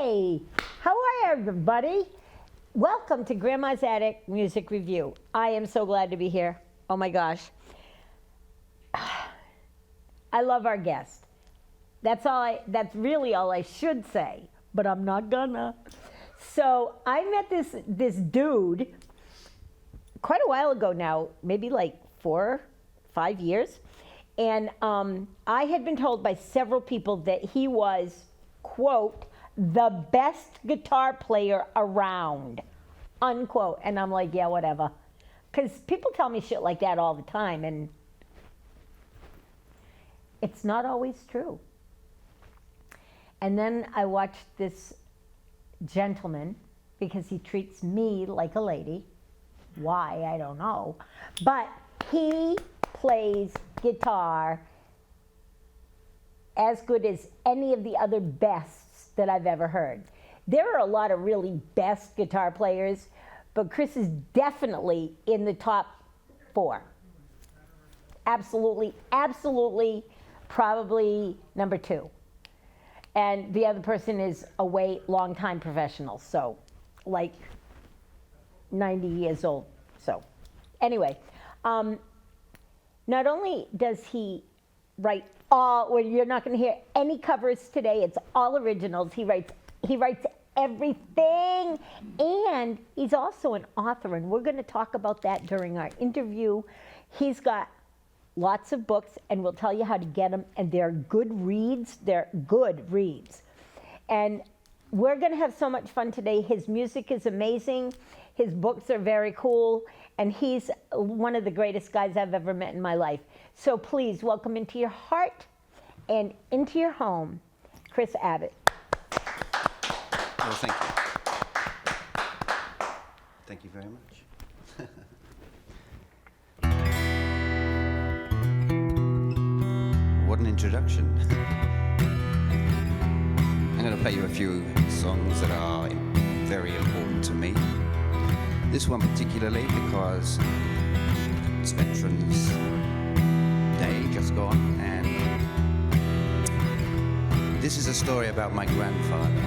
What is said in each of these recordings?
Hey, how are everybody? Welcome to Grandma's Attic Music Review. I am so glad to be here. Oh my gosh. I love our guest. That's really all I should say, but I'm not gonna. So I met this dude quite a while ago now, maybe like 4 or 5 years. And I had been told by several people that he was, quote, the best guitar player around, unquote. And I'm like, yeah, whatever. Because people tell me shit like that all the time, and it's not always true. And then I watched this gentleman, because he treats me like a lady. Why, I don't know. But he plays guitar as good as any of the other bests that I've ever heard. There are a lot of really best guitar players, but Chris is definitely in the top 4. Absolutely, probably number 2. And the other person is a long-time professional, so like 90 years old. So anyway, not only does he write you're not going to hear any covers today. It's all originals. He writes everything, and he's also an author, and we're going to talk about that during our interview. He's got lots of books, and we'll tell you how to get them, and they're good reads. They're good reads. And we're going to have so much fun today. His music is amazing. His books are very cool, and he's one of the greatest guys I've ever met in my life. So please welcome into your heart and into your home, Chris Abbott. Well, thank you. Thank you very much. What an introduction. I'm going to play you a few songs that are very important to me. This one particularly because it's Veterans Day just gone, and this is a story about my grandfather.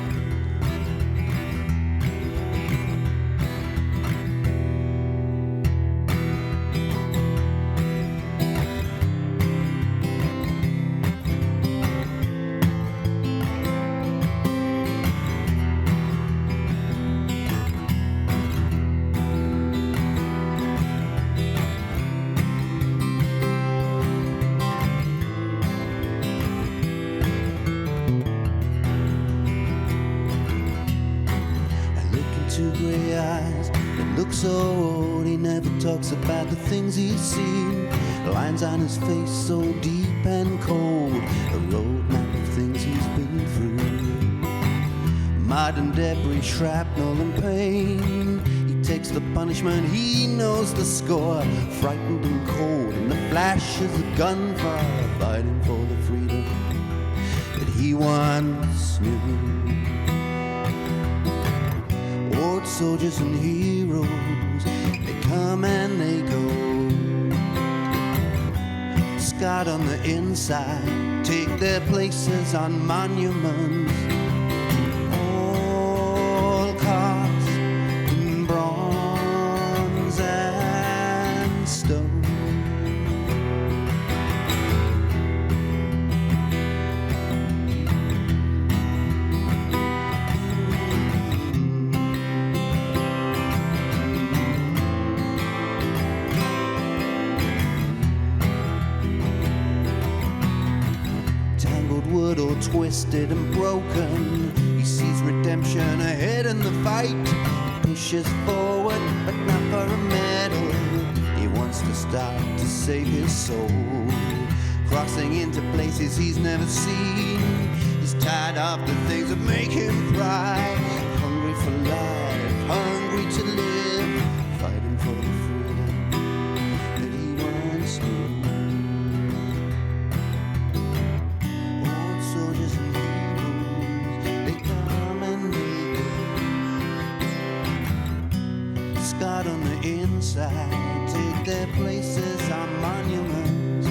Grey eyes that look so old. He never talks about the things he's seen. Lines on his face so deep and cold. A roadmap of things he's been through. Mud and debris, shrapnel and pain. He takes the punishment, he knows the score. Frightened and cold in the flashes of gunfire, fighting for the freedom that he once knew. Old soldiers and heroes, they come and they go. Scarred on the inside, take their places on monuments. All cast in bronze and stone. old wood all twisted and broken. He sees redemption ahead in the fight. He pushes forward, but not for a medal. He wants to start to save his soul, crossing into places he's never seen. He's tired of the things that make him cry. Hungry for life, hungry to live, fighting for the freedom that he once knew. Old soldiers and heroes, they come and they go. Scarred on the inside, take their places on monuments.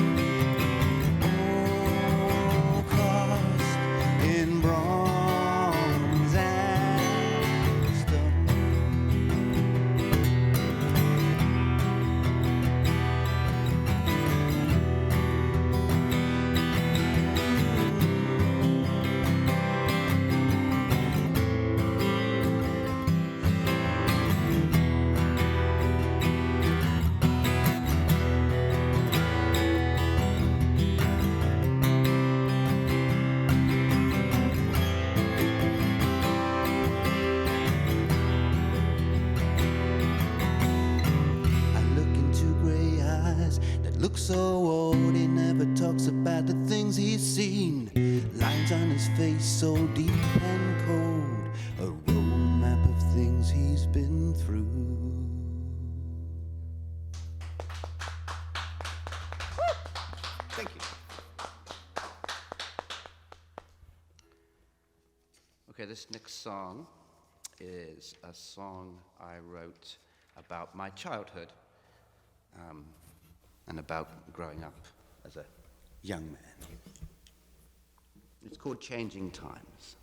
Oh, cast in bronze and stone. Looks so old, he never talks about the things he's seen. Lines on his face so deep and cold, a road map of things he's been through. Thank you. Okay, this next song is a song I wrote about my childhood. And about growing up as a young man. It's called Changing Times.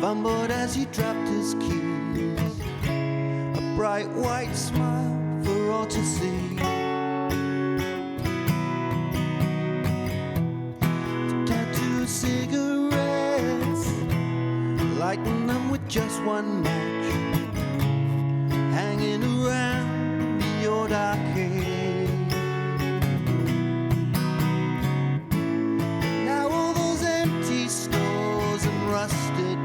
Fumbled as he dropped his keys, a bright white smile for all to see. Tattooed cigarettes, lighting them with just one match, hanging around the old arcade. Now all those empty stores and rusted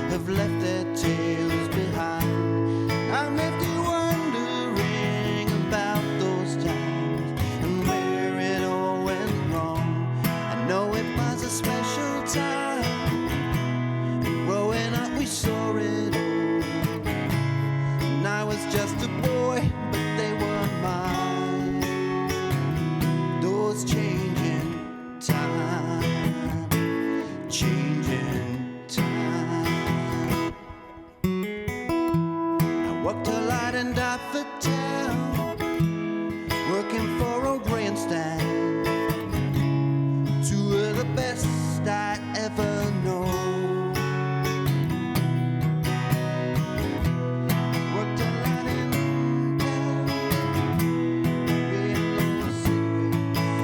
have left their tales behind. I'm left here wondering about those times and where it all went wrong. I know it was a special time, and growing up we saw it all. And I was just a boy, but they were mine. Those changing times, changing times. Worked till I and died for town, working for a grandstand. Two of the best I ever know. Worked till I and died, red low cigarettes.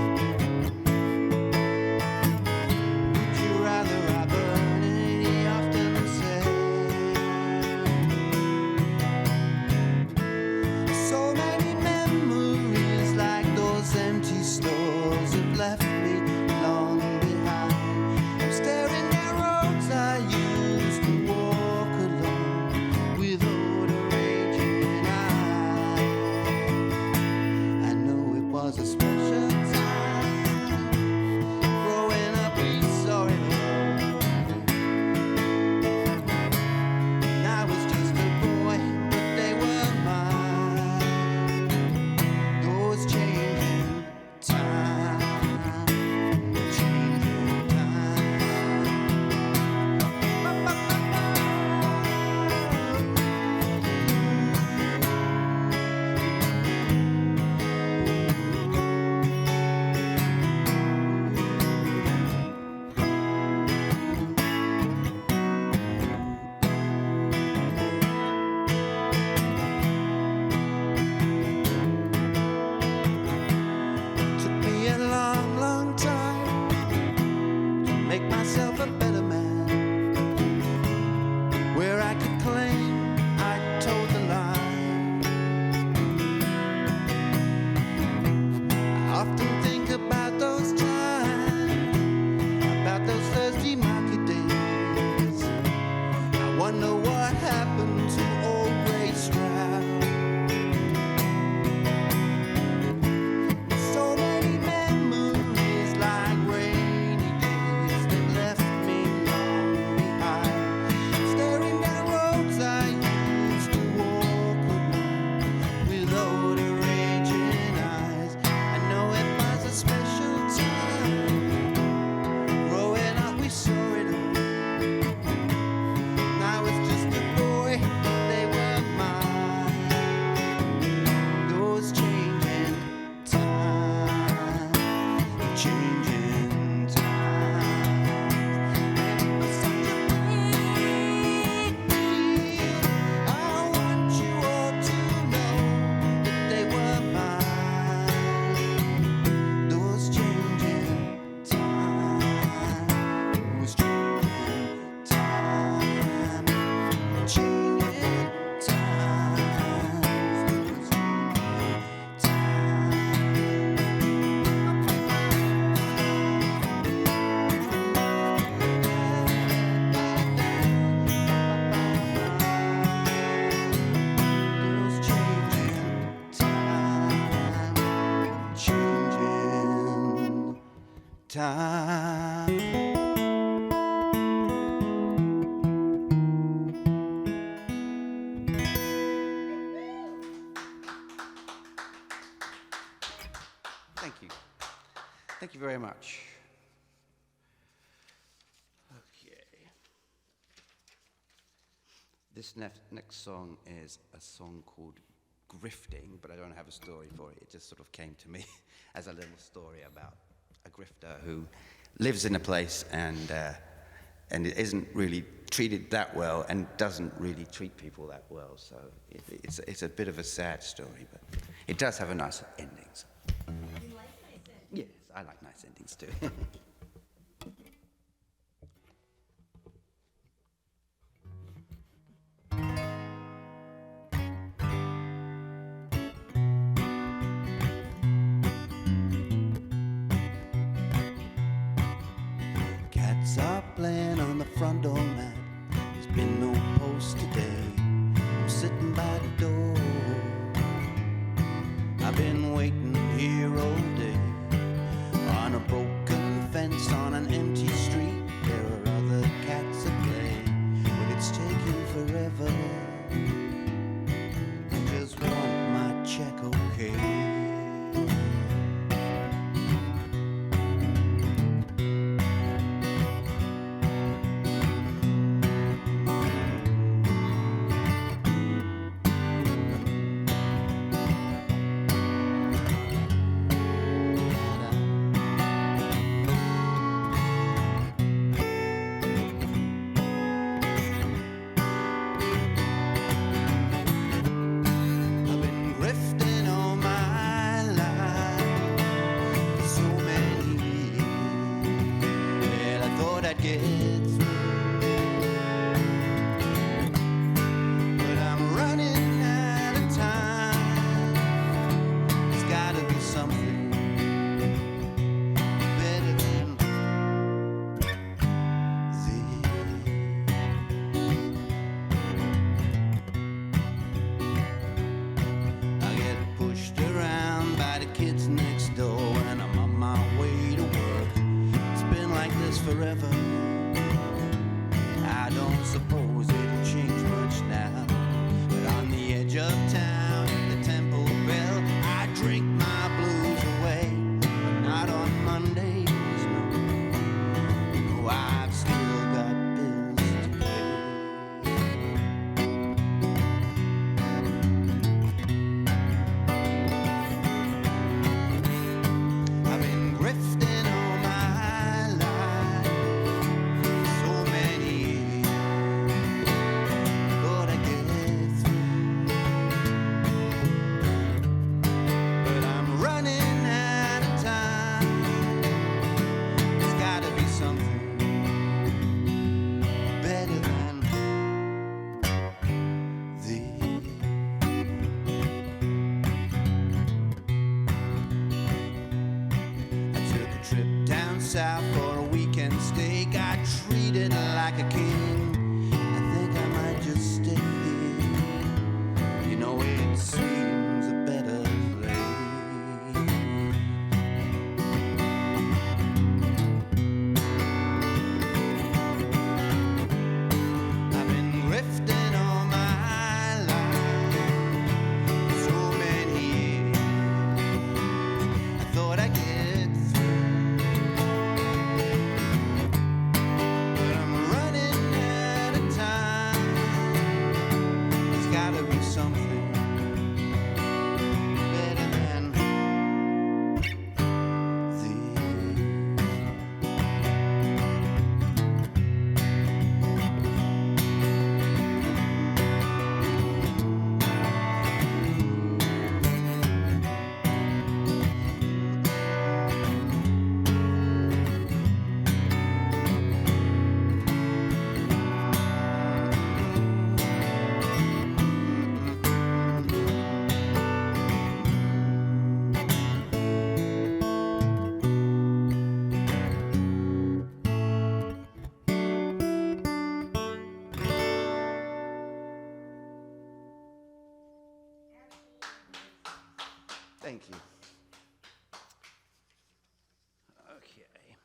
Would you rather I burn it? He often said. So many memories like those empty stores have left me long behind. I'm staring at roads I used to walk alone with older raging eyes. I know it was a special time. Growing up we saw it all. And I was just a boy, but they were mine. Those changing times. time. Thank you. Thank you very much. Okay. This next song is a song called Grifting, but I don't have a story for it. It just sort of came to me as a little story about a grifter who lives in a place and it isn't really treated that well and doesn't really treat people that well. So it's a bit of a sad story, but it does have a nice ending. So. You like nice endings? Yes, I like nice endings too. Cats are playing on the front door mat. There's been no post today. I'm sitting by the door. I've been waiting here all day. On a broken fence on an empty street, there are other cats at play. But it's taking forever. I just want my check, okay? Forever. I don't suppose it'll change much now, but on the edge of town at the Temple Bell, I drink my blues away, but not on Mondays, no. No, I've still got bills to pay. I've been grifting all my life. South for a weekend steak, I treat it like a king. I think I might just stay here. You know, it seems a better place. I've been grifting all my life, so many years. I thought I'd get through. Something better than Thank you. Okay.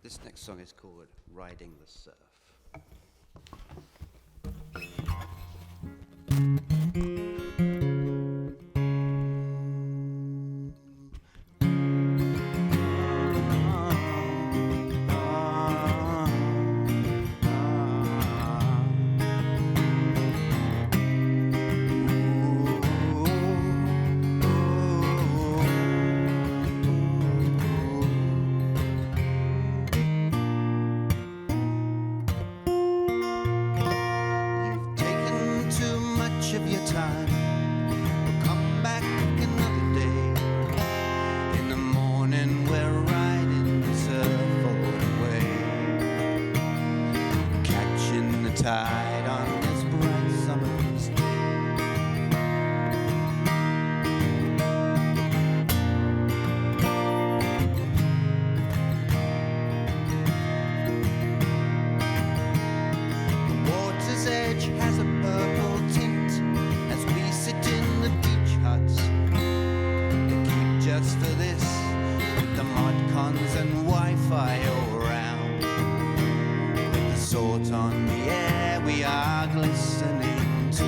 This next song is called Riding the Surf. Tide on this bright summer's day. The water's edge has a purple tint as we sit in the beach huts. They keep just for this with the mod cons and Wi-Fi all around. With the salt on the air we are glistening to.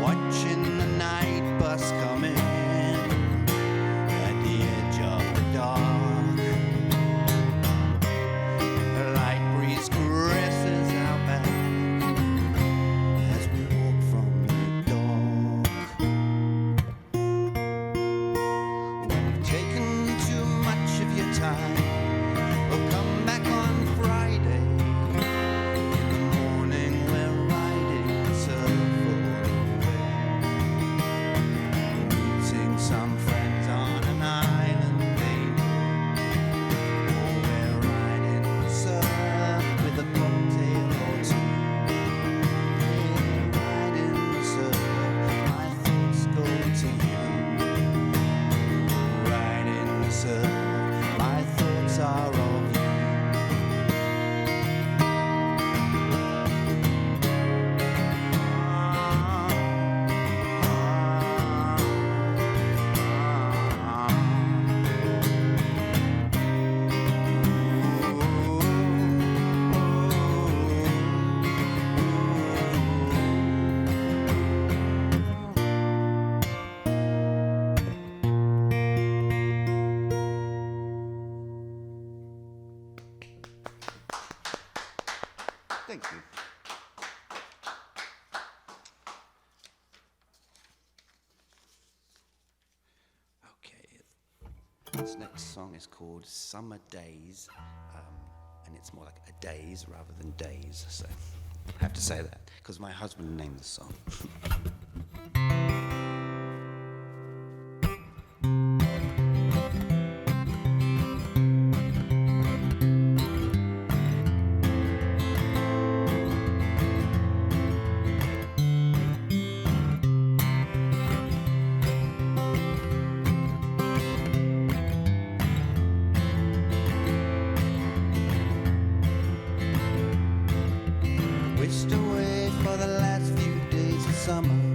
Watching the night bus coming at the edge of the dark. A light breeze caresses our back as we walk from the dock. We've taken too much of your time. We'll come back on Friday. In the morning we're riding the surf all the way. Meeting some friends on an island they know. Oh, we're riding the surf with a cocktail or two. We're riding the surf, my thoughts go to you. Riding the surf, my thoughts are of you. Thank you. Okay, this next song is called Summer Days, and it's more like a days rather than days, so I have to say that because my husband named the song. Whisked away for the last few days of summer.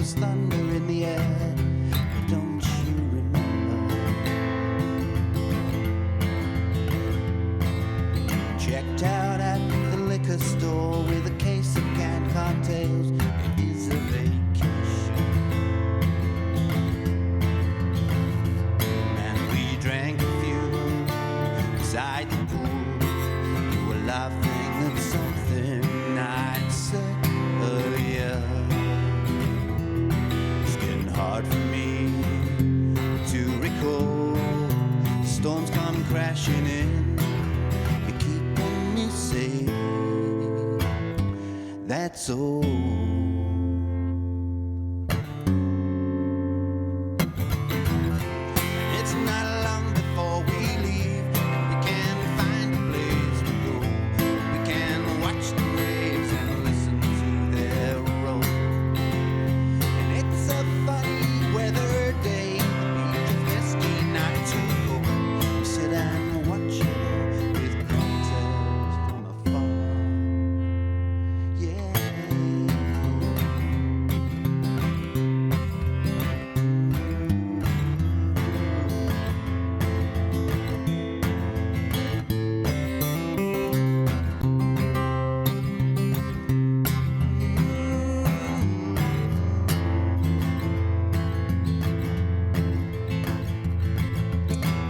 there's thunder in the air. Don't you remember? Checked out at the liquor store with a case of canned cocktails. It is a vacation. And we drank a few beside the pool. You were laughing at something I'd said earlier. It's getting hard for me to recall. Storms come crashing in. You're keeping me safe. That's all. It's not long before we leave, and we can find a place to go. We can watch the waves and listen to their roll. And it's a funny weather day, beach whiskey not too cold. We sit and watch it with cocktails from afar. Yeah.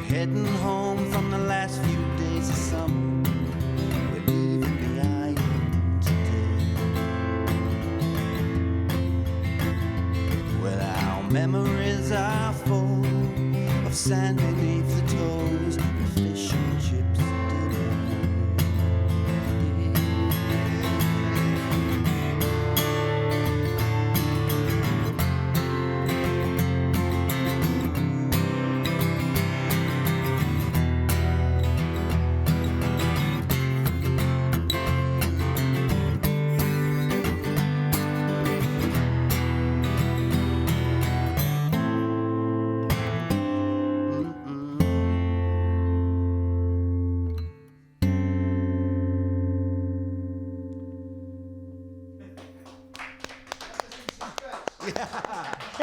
Heading home from the last few days of summer. We're leaving the island today. Well, our memories are full of sand beneath the toes and fish and chips dinner.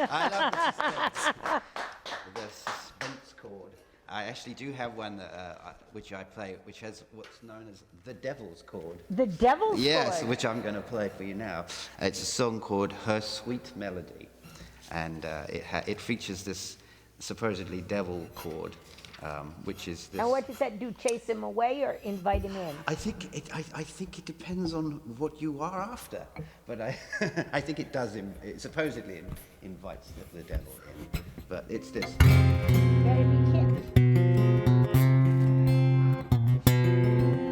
I love the suspense chord. I actually do have one that, which I play, which has what's known as the Devil's chord. The Devil's Yes, Chord. which I'm going to play for you now. It's a song called Her Sweet Melody, and it features this supposedly devil chord, which is this. And what does that do? Chase him away or invite him in? I think it depends on what you are after, but I think it does. It supposedly invites the devil in, but it's this. Yeah, if you can't.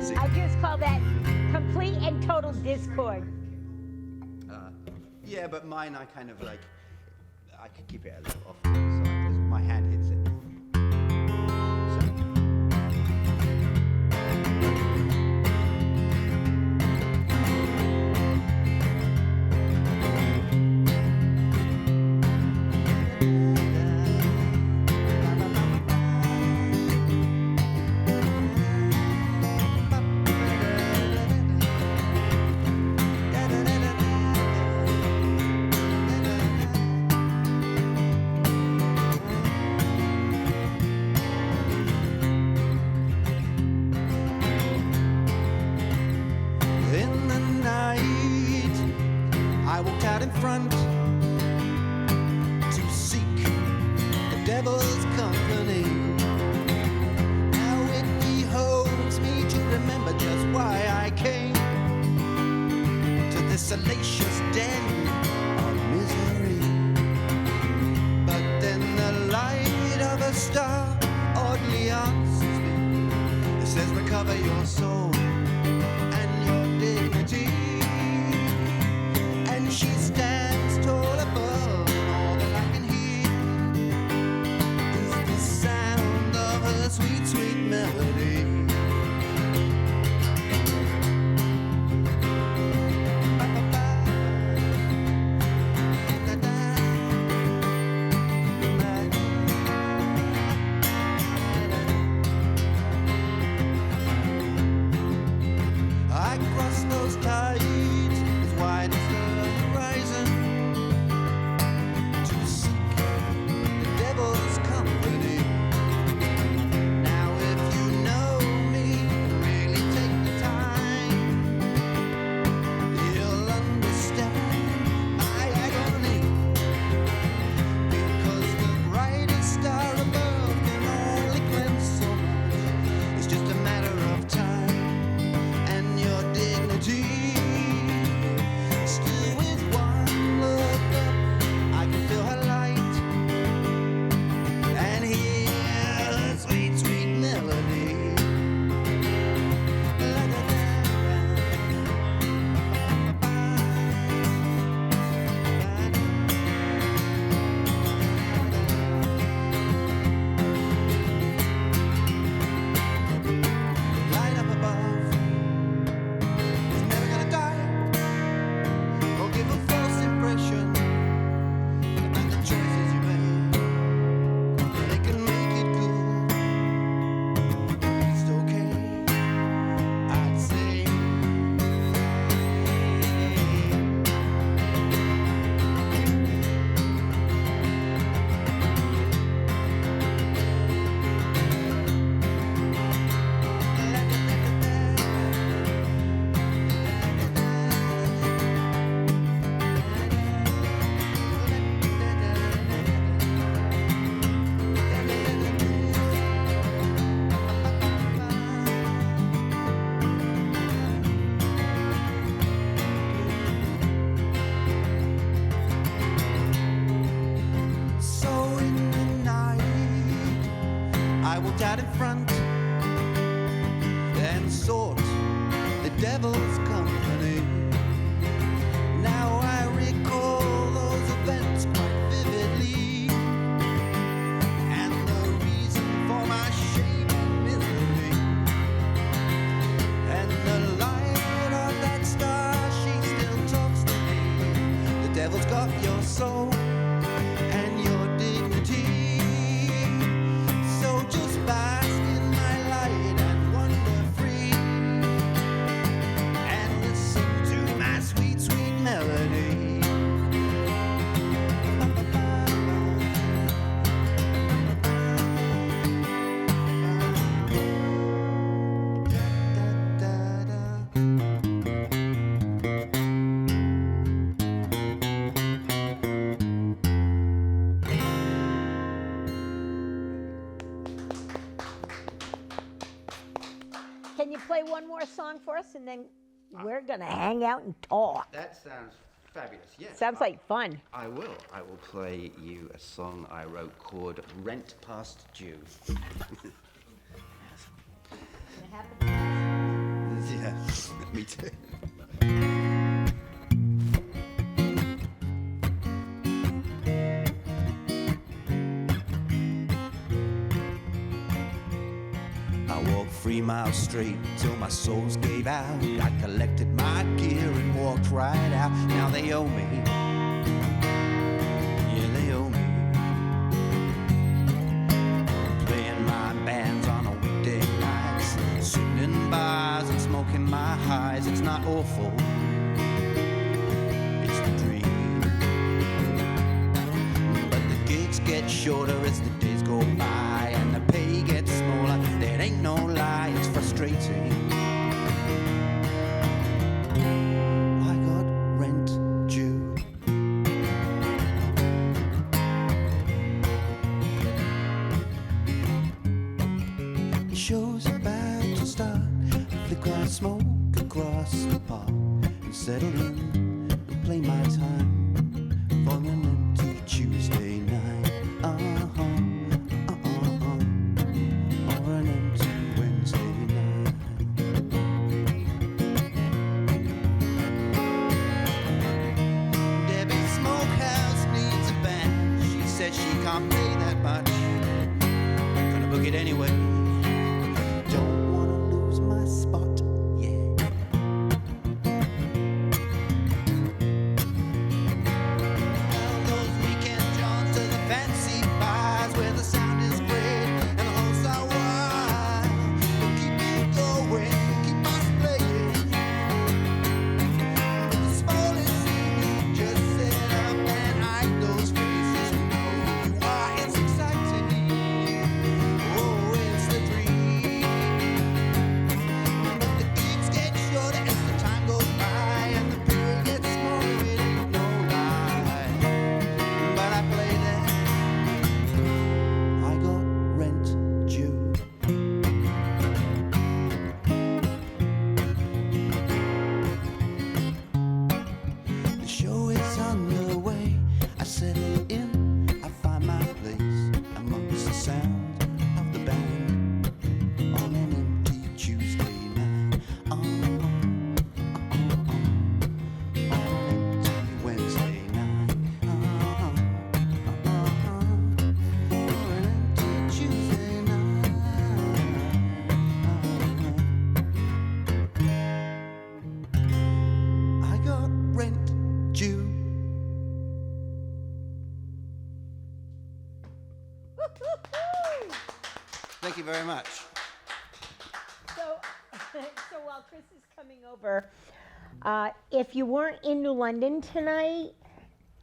See? I just call that complete and total discord. Yeah, but mine I kind of like. I could keep it a little off, so my hand hits it. walked out in front and sought the devil's company. Now I recall those events quite vividly, and the reason for my shame and misery, and the light of that star, she still talks to me. The devil's got your soul and your dignity, so just bask in my light and wander free, and listen to my sweet, sweet melody. Can you play one more song for us, and then we're gonna hang out and talk? That sounds fabulous. Yes. Sounds like fun. I will. I will play you a song I wrote called Rent Past Due. Yeah, me too. I walked 3 miles straight till my souls gave out. I collected my gear and walked right out. Now they owe me. Yeah, they owe me. Playing my bands on a weekday nights, sitting in bars and smoking my highs. It's not awful. It's the dream. But the gigs get shorter as the days go by, and the pay gets smaller. There ain't no lie, it's frustrating. I got rent due. The show's about to start. Flick our smoke across the park and settle in and play my time for an empty Tuesday night. Or an empty Wednesday night. Debbie Smokehouse needs a band. She said she can't pay that much. Gonna book it anyway. Don't wanna lose my spot, yeah. All those weekend jaunts to the fancy bars where the sound is great and the hosts are wild. We'll keep it going, keep us playing. But the smallest thing, just sit up and hide those faces. We know who you are, it's exciting. Oh, it's the dream. But the gigs get shorter as the time goes by, and the pay gets smaller, it ain't no lie. But I play that. I got rent due. The show is underway. I settle in, I find my place amongst the sound of the band on an empty Tuesday night. On an empty Wednesday night. On an empty Tuesday night. I got rent due. Thank you very much. So, so while Chris is coming over, if you weren't in New London tonight,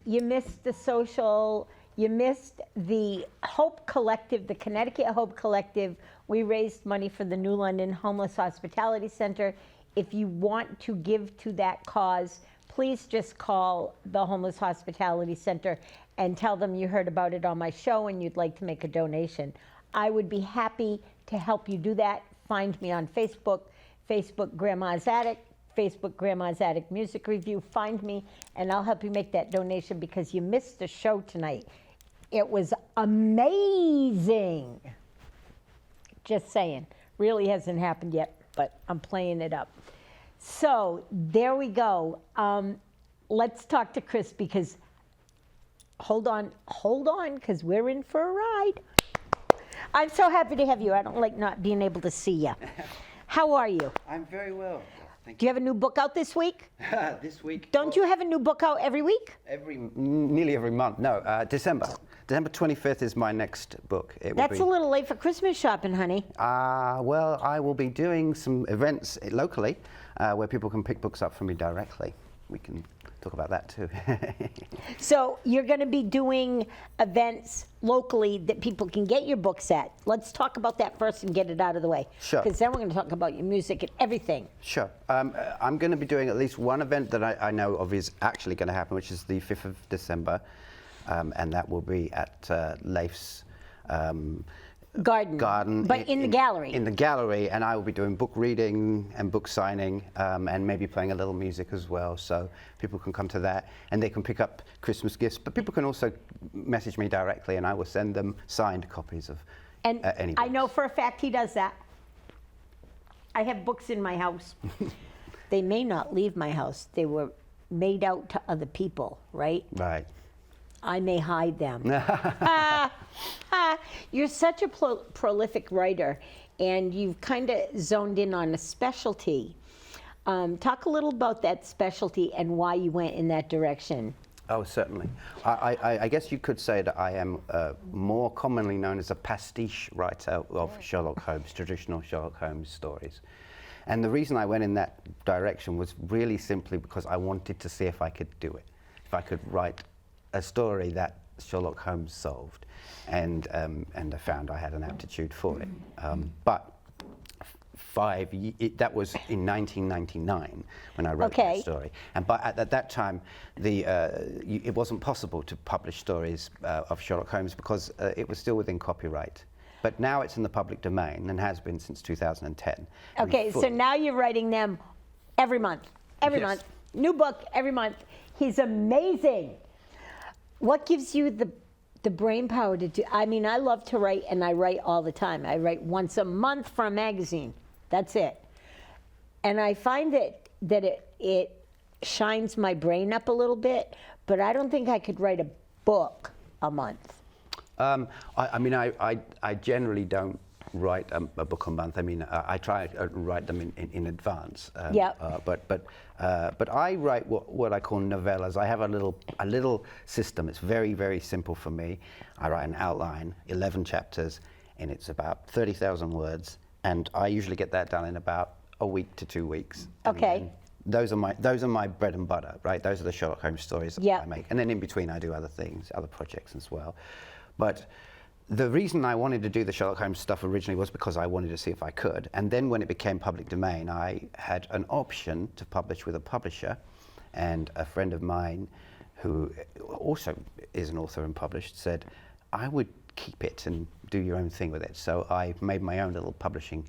you missed the social, you missed the Hope Collective, the Connecticut Hope Collective. We raised money for the New London Homeless Hospitality Center. If you want to give to that cause, please just call the Homeless Hospitality Center and tell them you heard about it on my show and you'd like to make a donation. I would be happy to help you do that. Find me on Facebook, Facebook Grandma's Attic, Facebook Grandma's Attic Music Review. Find me and I'll help you make that donation because you missed the show tonight. It was amazing. Just saying. Really hasn't happened yet, but I'm playing it up. So there we go. Let's talk to Chris because, hold on, because we're in for a ride. I'm so happy to have you. I don't like not being able to see you. How are you? I'm very well. Thank Do you have a new book out this week? you. This week. Don't you have a new book out every week? Nearly every month. No, December. December 25th is my next book. That's a little late for Christmas shopping, honey. Well, I will be doing some events locally where people can pick books up from me directly. We can talk about that too. So you're going to be doing events locally that people can get your books at. Let's talk about that first and get it out of the way. Sure. Because then we're going to talk about your music and everything. Sure. I'm going to be doing at least one event that I know of is actually going to happen, which is the 5th of December. And that will be at Leif's Garden. But in the gallery. In the gallery, and I will be doing book reading and book signing, and maybe playing a little music as well. So people can come to that, and they can pick up Christmas gifts. But people can also message me directly, and I will send them signed copies of any books. I know for a fact he does that. I have books in my house. They may not leave my house. They were made out to other people, right? Right. I may hide them. You're such a prolific writer, and you've kind of zoned in on a specialty. Talk a little about that specialty and why you went in that direction. Oh, certainly. I guess you could say that I am more commonly known as a pastiche writer of Sherlock Holmes, traditional Sherlock Holmes stories. And the reason I went in that direction was really simply because I wanted to see if I could do it, if I could write a story that Sherlock Holmes solved, and I found I had an aptitude for it. But that was in 1999 when I wrote that story. And at that time, it wasn't possible to publish stories of Sherlock Holmes because it was still within copyright. But now it's in the public domain and has been since 2010. Okay, so now you're writing them every month. Every month. New book every month. He's amazing. What gives you the brain power to do? I mean, I love to write, and I write all the time. I write once a month for a magazine. That's it. And I find that it shines my brain up a little bit, but I don't think I could write a book a month. I mean, I generally don't write a book a month. I mean, I try to write them in advance. But I write what I call novellas. I have a little system. It's very, very simple for me. I write an outline, 11 chapters, and it's about 30,000 words. And I usually get that done in about a week to 2 weeks. Okay. Those are my bread and butter, right? Those are the Sherlock Holmes stories that I make. And then in between, I do other things, other projects as well. But the reason I wanted to do the Sherlock Holmes stuff originally was because I wanted to see if I could. And then when it became public domain, I had an option to publish with a publisher. And a friend of mine, who also is an author and published, said, I would keep it and do your own thing with it. So I made my own little publishing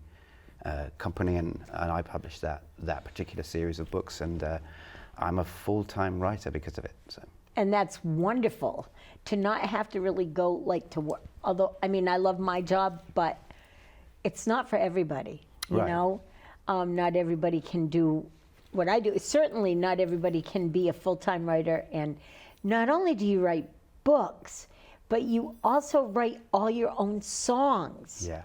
company, and I published that particular series of books. And I'm a full-time writer because of it. So. And that's wonderful to not have to really go like to work. Although, I mean, I love my job, but it's not for everybody, you know? Not everybody can do what I do. Certainly not everybody can be a full-time writer. And not only do you write books, but you also write all your own songs. Yeah.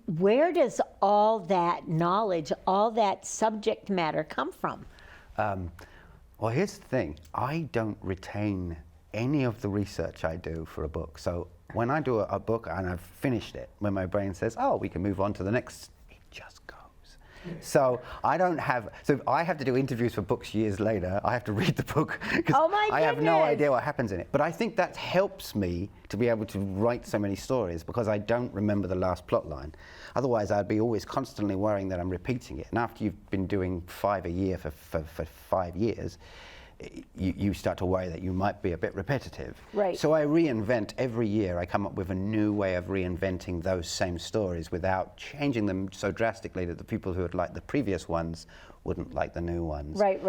Where does all that knowledge, all that subject matter come from? Well, here's the thing. I don't retain any of the research I do for a book. So when I do a book and I've finished it, when my brain says, oh, we can move on to the next, it just goes. So I have to do interviews for books years later. I have to read the book because I have no idea what happens in it. But I think that helps me to be able to write so many stories because I don't remember the last plot line. Otherwise, I'd be always constantly worrying that I'm repeating it. And after you've been doing 5 a year for 5 years, you start to worry that you might be a bit repetitive. Right. So I reinvent every year. I come up with a new way of reinventing those same stories without changing them so drastically that the people who had liked the previous ones wouldn't like the new ones. Right.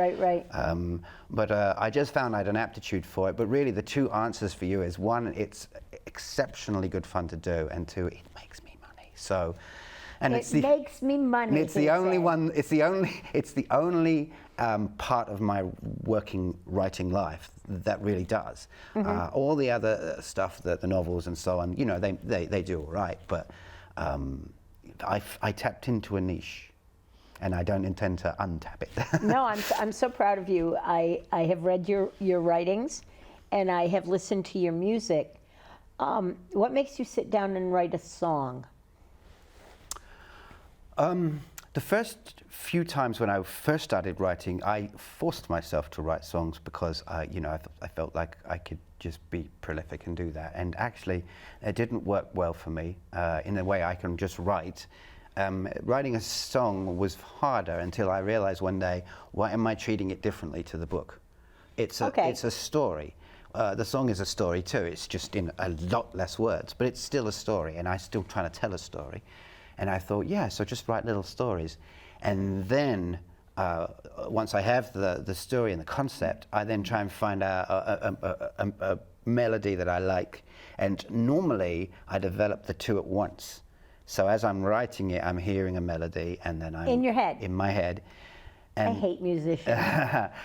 But I just found I had an aptitude for it. But really, the two answers for you is, one, it's exceptionally good fun to do, and two, it makes me money. So, and It makes me money. and it's the only one. It's the only part of my writing life that really does. All the other stuff, the novels and so on, you know, they do all right. But I tapped into a niche, and I don't intend to untap it. No, I'm so proud of you. I have read your writings, and I have listened to your music. What makes you sit down and write a song? The first few times when I first started writing, I forced myself to write songs because I felt like I could just be prolific and do that. And actually, it didn't work well for me in the way I can just write. Writing a song was harder until I realized one day, why am I treating it differently to the book? It's a story. The song is a story too. It's just in a lot less words, but it's still a story, and I'm still trying to tell a story. And I thought, yeah, so just write little stories. And then once I have the story and the concept, I then try and find out a melody that I like. And normally, I develop the two at once. So as I'm writing it, I'm hearing a melody, and then I'm... In your head? In my head. I hate musicians.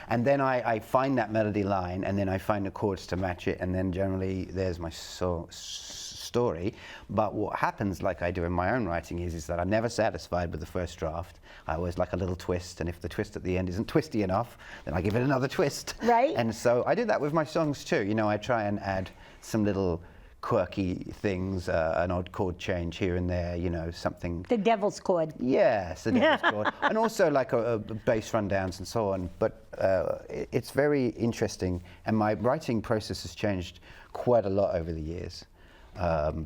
And then I find that melody line, and then I find the chords to match it, and then generally there's my story. But what happens, like I do in my own writing, is that I'm never satisfied with the first draft. I always like a little twist, and if the twist at the end isn't twisty enough, then I give it another twist. Right. And so I do that with my songs too. You know, I try and add some little quirky things, an odd chord change here and there, you know, something. The devil's chord. Yes, the devil's chord. And also like a bass rundowns and so on. But it's very interesting, and my writing process has changed quite a lot over the years.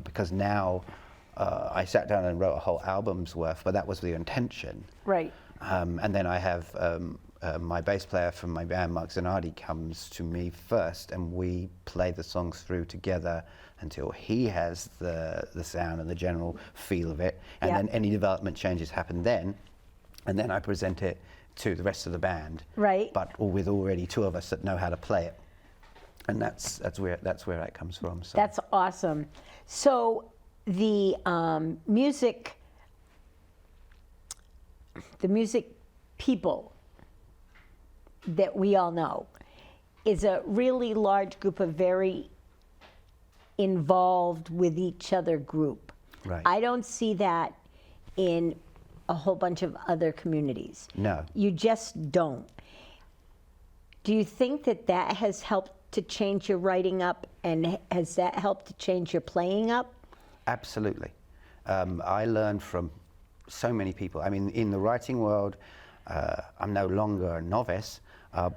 Because now I sat down and wrote a whole album's worth, but that was the intention. Right. And then I have my bass player from my band, Mark Zanardi, comes to me first, and we play the songs through together until he has the sound and the general feel of it. And then any development changes happen then, and then I present it to the rest of the band. Right. But with already two of us that know how to play it. And that's where that comes from. So. That's awesome. So the music people that we all know is a really large group of very involved with each other group. Right. I don't see that in a whole bunch of other communities. No. You just don't. Do you think that has helped to change your writing up, and has that helped to change your playing up? Absolutely. I learned from so many people. I mean, in the writing world, I'm no longer a novice,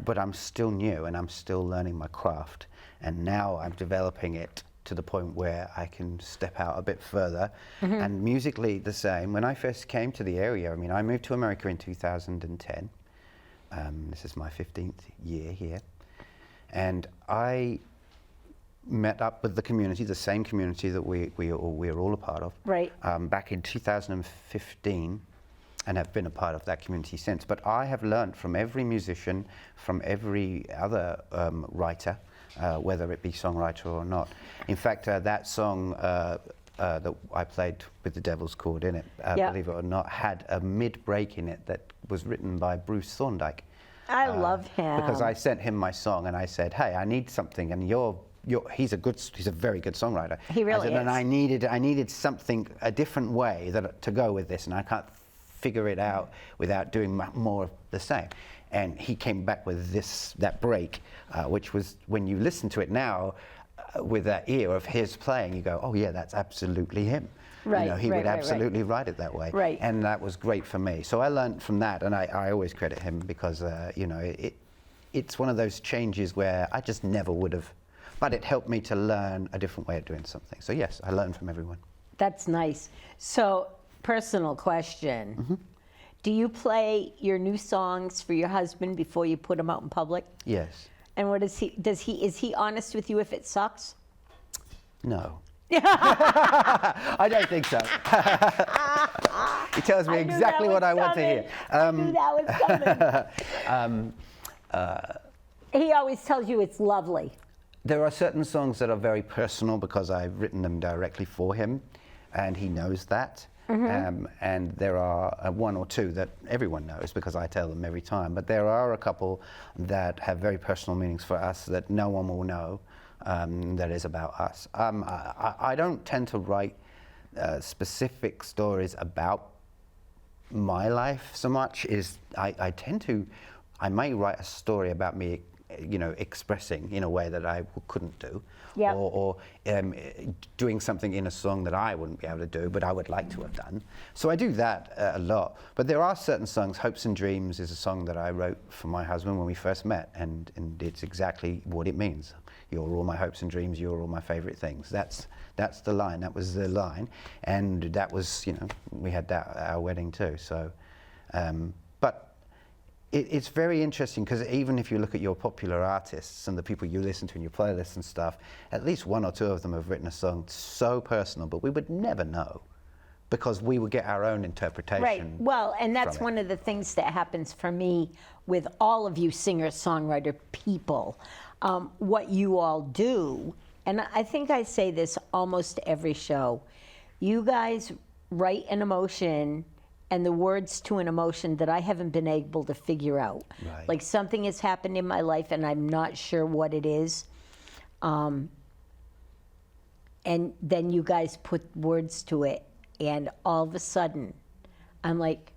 but I'm still new and I'm still learning my craft. And now I'm developing it to the point where I can step out a bit further. And musically the same. When I first came to the area, I mean, I moved to America in 2010. This is my 15th year here. And I met up with the community, the same community that we're all a part of, Right. back in 2015, and have been a part of that community since. But I have learned from every musician, from every other writer, whether it be songwriter or not. In fact, that song that I played with the Devil's Chord in it, believe it or not, had a mid-break in it that was written by Bruce Thorndike. I love him. Because I sent him my song and I said, hey, I need something, and he's a very good songwriter. He really is. And I needed something, a different way to go with this, and I can't figure it out without doing more of the same. And he came back with that break, which was, when you listen to it now, with that ear of his playing, you go, oh yeah, that's absolutely him. Right, you know, he would absolutely write it that way. Right. And that was great for me. So I learned from that, and I always credit him because, you know, it's one of those changes where I just never would have, but it helped me to learn a different way of doing something. So yes, I learned from everyone. That's nice. So, personal question. Do you play your new songs for your husband before you put them out in public? Yes. And what is he honest with you if it sucks? No. I don't think so. He tells me exactly what I want to hear. I knew that was coming. He always tells you it's lovely. There are certain songs that are very personal because I've written them directly for him, and he knows that. And there are one or two that everyone knows because I tell them every time. But there are a couple that have very personal meanings for us that no one will know, that is about us. I don't tend to write specific stories about my life so much. I may write a story about me, expressing in a way that I couldn't do, Yep. or doing something in a song that I wouldn't be able to do, but I would like to have done. So I do that a lot. But there are certain songs. Hopes and Dreams is a song that I wrote for my husband when we first met, and it's exactly what it means. You're all my hopes and dreams. You're all my favorite things. That's the line. That was the line, and that was, we had that at our wedding too. So, but. It's very interesting because even if you look at your popular artists and the people you listen to in your playlists and stuff, at least one or two of them have written a song so personal, but we would never know because we would get our own interpretation. Right. Well, and that's from it. one of the things that happens for me with all of you singer-songwriter people. What you all do, and I think I say this almost every show, you guys write an emotion and the words to an emotion that I haven't been able to figure out. Right. Like something has happened in my life and I'm not sure what it is. And then you guys put words to it and all of a sudden I'm like,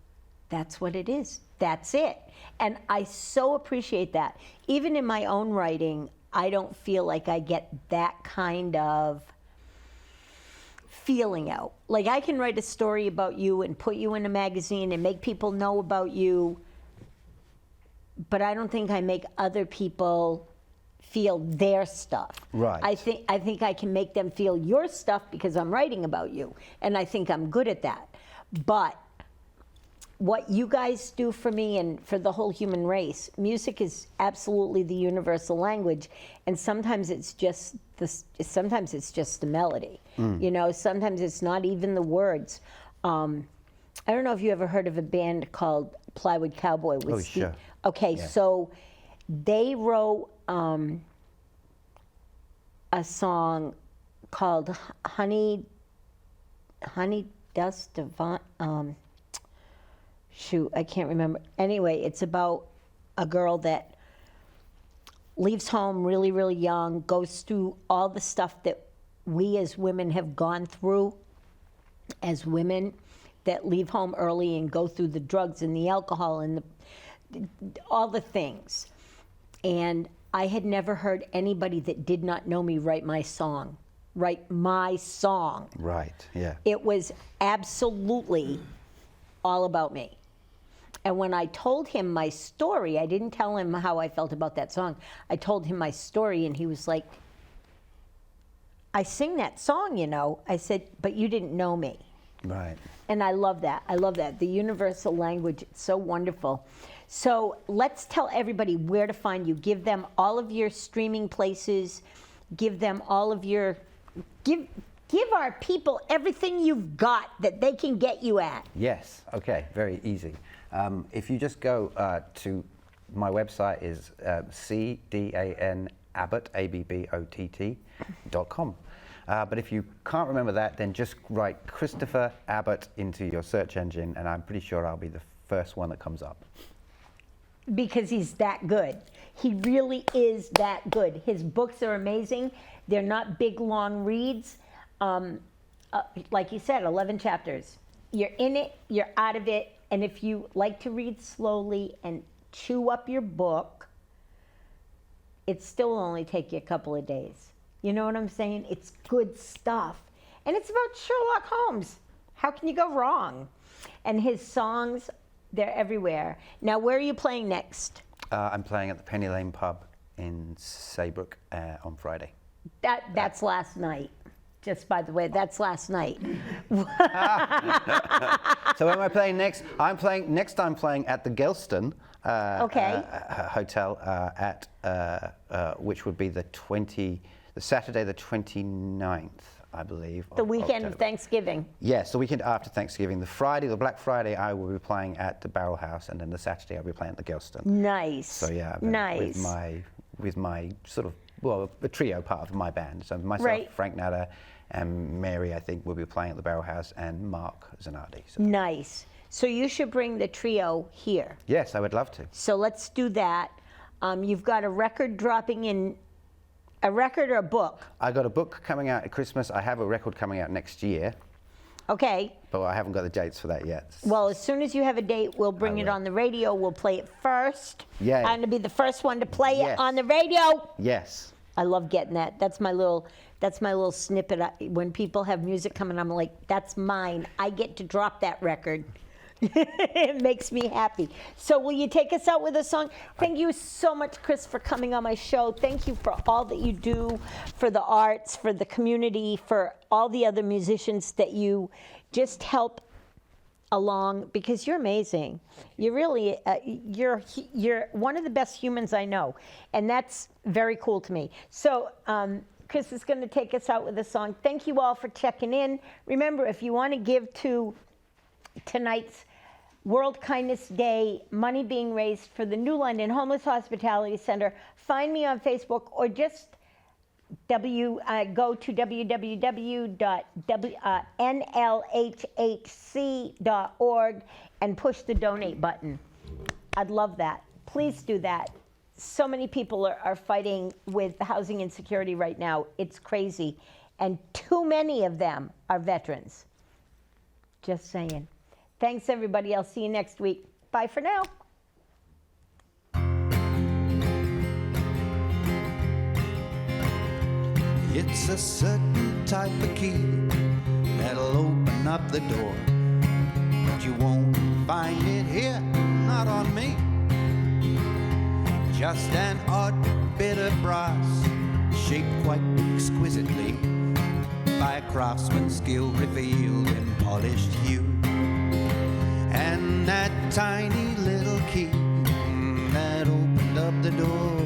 that's what it is. That's it. And I so appreciate that. Even in my own writing, I don't feel like I get that kind of feeling out. Like I can write a story about you and put you in a magazine and make people know about you, but I don't think I make other people feel their stuff. Right. I think I can make them feel your stuff because I'm writing about you, and I think I'm good at that. But what you guys do for me and for the whole human race, music is absolutely the universal language, and sometimes it's just the melody. Sometimes it's not even the words. I don't know if you ever heard of a band called Plywood Cowboy with Steve. Sure. Okay, Yes. so they wrote a song called Honey Dust Divine. Shoot, I can't remember. Anyway, it's about a girl that leaves home really, really young, goes through all the stuff that we as women have gone through as women that leave home early and go through the drugs and the alcohol and all the things. And I had never heard anybody that did not know me write my song. Right, yeah. It was absolutely all about me. And when I told him my story, I didn't tell him how I felt about that song. I told him my story, and he was like, I sing that song, I said, but you didn't know me. Right. And I love that. I love that. The universal language, it's so wonderful. So let's tell everybody where to find you. Give them all of your streaming places. Give them all of your, give our people everything you've got that they can get you at. Yes. Okay. Very easy. If you just go to my website is CDAN Abbott, ABBOTT.com. But if you can't remember that, then just write Christopher Abbott into your search engine, and I'm pretty sure I'll be the first one that comes up. Because he's that good. He really is that good. His books are amazing. They're not big, long reads. Like you said, 11 chapters. You're in it, you're out of it, and if you like to read slowly and chew up your book, it still will only take you a couple of days. You know what I'm saying? It's good stuff. And it's about Sherlock Holmes. How can you go wrong? And his songs, they're everywhere. Now, where are you playing next? I'm playing at the Penny Lane pub in Saybrook on Friday. That's last night. Just by the way, that's last night. So when am I playing next? I'm playing at the Gelston Hotel which would be the Saturday the 29th, I believe. The weekend of October. Thanksgiving. Yes, the weekend after Thanksgiving. The Black Friday, I will be playing at the Barrel House, and then the Saturday I'll be playing at the Gelston. Nice. So yeah, nice. with my sort of, well, a trio part of my band. So myself, Right. Frank Natter, and Mary, I think, will be playing at the Barrel House, and Mark Zanardi. So. Nice. So you should bring the trio here. Yes, I would love to. So let's do that. You've got a record dropping in, a record or a book? I got a book coming out at Christmas. I have a record coming out next year, Okay. but I haven't got the dates for that yet. Well, as soon as you have a date, we'll bring it will. on the radio. We'll play it first. Yay. I'm going to be the first one to play it Yes. on the radio. Yes. I love getting that. That's my little snippet. When people have music coming, I'm like, that's mine. I get to drop that record. It makes me happy. So will you take us out with a song? Thank you so much, Chris, for coming on my show. Thank you for all that you do for the arts, for the community, for all the other musicians that you just help along, because you're amazing. You're really, you're one of the best humans I know, and that's very cool to me. So Chris is going to take us out with a song. Thank you all for checking in. Remember, if you want to give to tonight's World Kindness Day, money being raised for the New London Homeless Hospitality Center, find me on Facebook, or just go to www.nlhhc.org and push the donate button. I'd love that. Please do that. So many people are fighting with housing insecurity right now. It's crazy. And too many of them are veterans. Just saying. Thanks, everybody. I'll see you next week. Bye for now. It's a certain type of key that'll open up the door, but you won't find it here, not on me. Just an odd bit of brass, shaped quite exquisitely by a craftsman's skill revealed in polished hue. And that tiny little key that opened up the door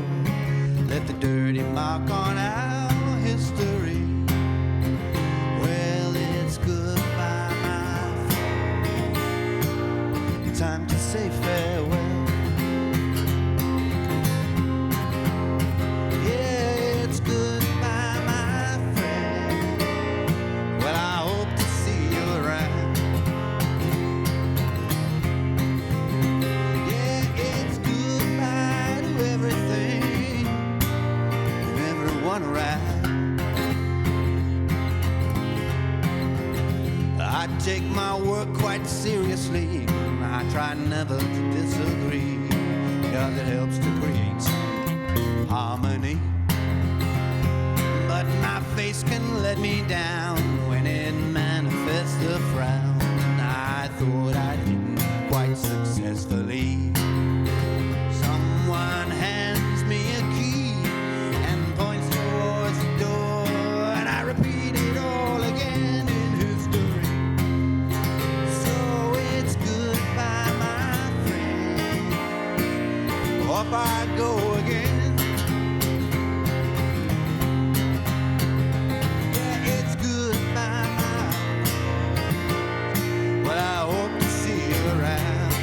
left a dirty mark on our history. Well, it's goodbye, my friend. Time to say farewell. Yeah, it's goodbye, my friend. Well, I hope to see you around. Yeah, it's goodbye to everything and everyone around. I take my work quite seriously. I try never to disagree, because it helps to create some harmony. But my face can let me down when it manifests a frown. I thought I did quite successfully. Someone hands me a key and points towards the door, and I repeat it all again in history. So it's goodbye, my friend. Off I go again. Yeah, it's goodbye, my friend. Well, I hope to see you around.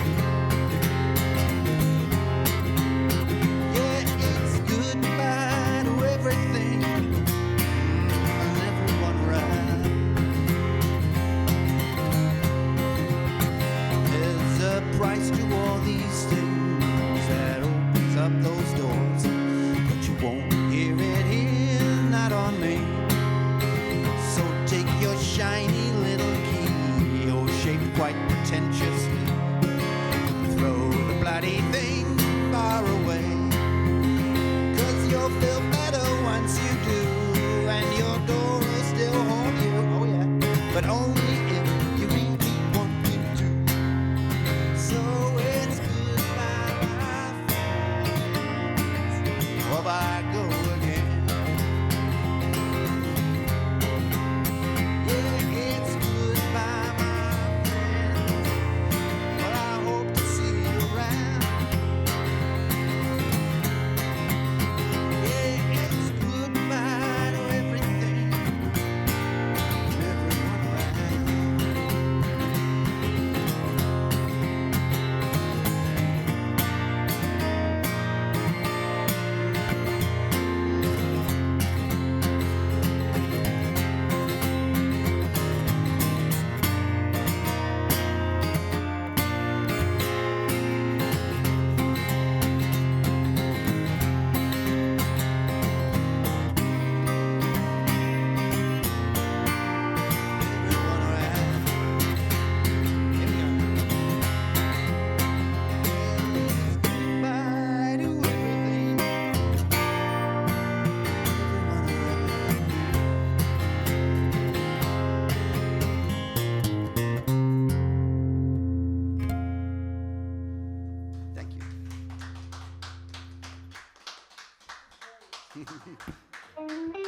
Bye.